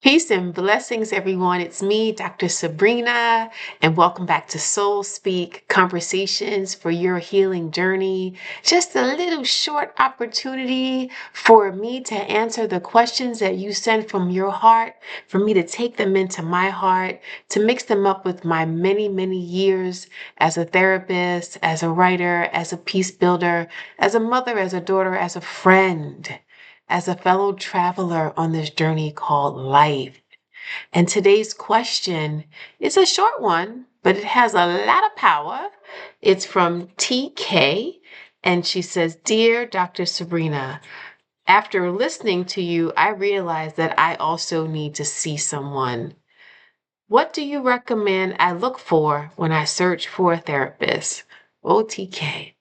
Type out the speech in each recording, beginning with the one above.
Peace and blessings, everyone. It's me, Dr. Sabrina, and welcome back to Soul Speak Conversations for Your Healing Journey. Just a little short opportunity for me to answer the questions that you send from your heart, for me to take them into my heart, to mix them up with my many, many years as a therapist, as a writer, as a peace builder, as a mother, as a daughter, as a friend, as a fellow traveler on this journey called life. And today's question is a short one, but it has a lot of power. It's from TK, and she says, "Dear Dr. Sabrina, after listening to you, I realized that I also need to see someone. What do you recommend I look for when I search for a therapist?" Oh, TK.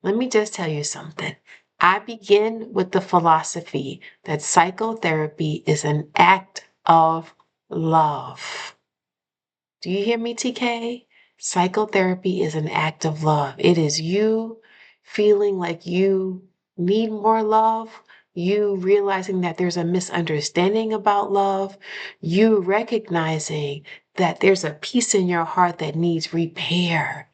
Let me just tell you something. I begin with the philosophy that psychotherapy is an act of love. Do you hear me, TK? Psychotherapy is an act of love. It is you feeling like you need more love, you realizing that there's a misunderstanding about love, you recognizing that there's a piece in your heart that needs repair.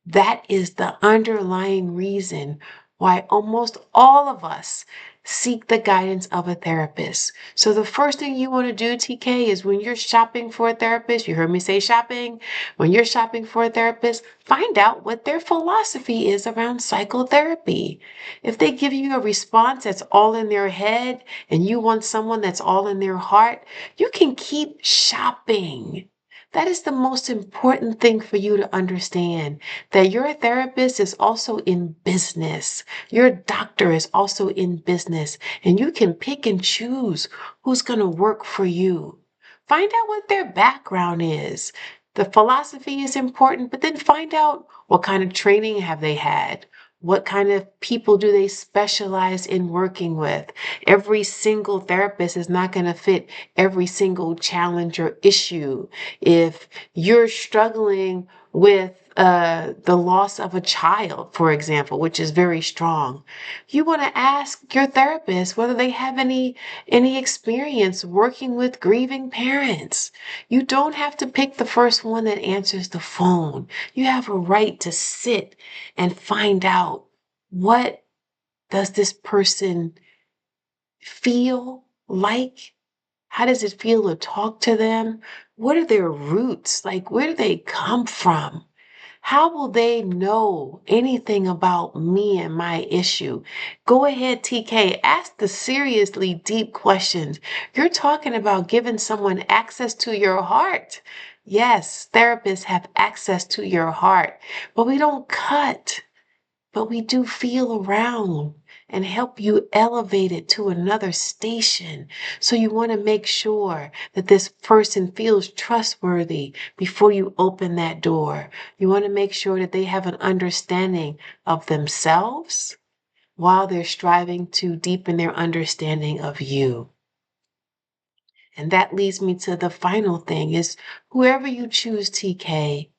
That is the underlying reason why almost all of us seek the guidance of a therapist. So the first thing you want to do, TK, is when you're shopping for a therapist, you heard me say shopping, when you're shopping for a therapist, find out what their philosophy is around psychotherapy. If they give you a response that's all in their head and you want someone that's all in their heart, you can keep shopping. That is the most important thing for you to understand, that your therapist is also in business. Your doctor is also in business, and you can pick and choose who's going to work for you. Find out what their background is. The philosophy is important, but then find out what kind of training have they had. What kind of people do they specialize in working with? Every single therapist is not going to fit every single challenge or issue. If you're struggling with the loss of a child, for example, which is very strong, you want to ask your therapist whether they have any experience working with grieving parents. You don't have to pick the first one that answers the phone. You have a right to sit and find out, what does this person feel like? How does it feel to talk to them? What are their roots? Like, where do they come from? How will they know anything about me and my issue? Go ahead, TK, ask the seriously deep questions. You're talking about giving someone access to your heart. Yes, therapists have access to your heart, but we don't cut, but we do feel around and help you elevate it to another station. So you want to make sure that this person feels trustworthy before you open that door. You want to make sure that they have an understanding of themselves while they're striving to deepen their understanding of you. And that leads me to the final thing is, whoever you choose, TK,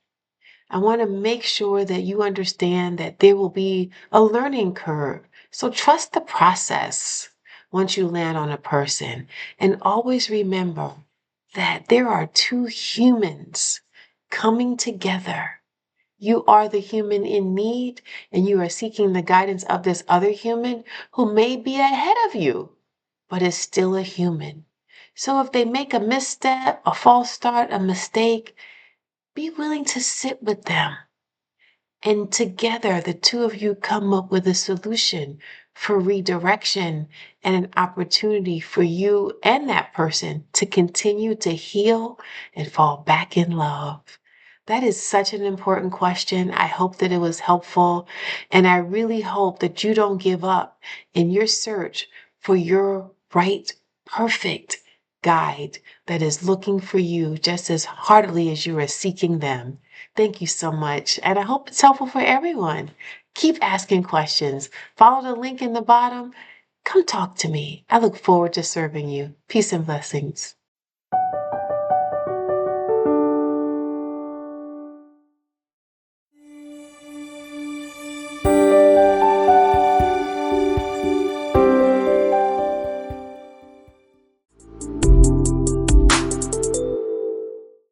I want to make sure that you understand that there will be a learning curve. So trust the process once you land on a person. And always remember that there are two humans coming together. You are the human in need, and you are seeking the guidance of this other human who may be ahead of you, but is still a human. So if they make a misstep, a false start, a mistake, be willing to sit with them, and together, the two of you come up with a solution for redirection and an opportunity for you and that person to continue to heal and fall back in love. That is such an important question. I hope that it was helpful. And I really hope that you don't give up in your search for your right, perfect guide that is looking for you just as heartily as you are seeking them. Thank you so much. And I hope it's helpful for everyone. Keep asking questions. Follow the link in the bottom. Come talk to me. I look forward to serving you. Peace and blessings.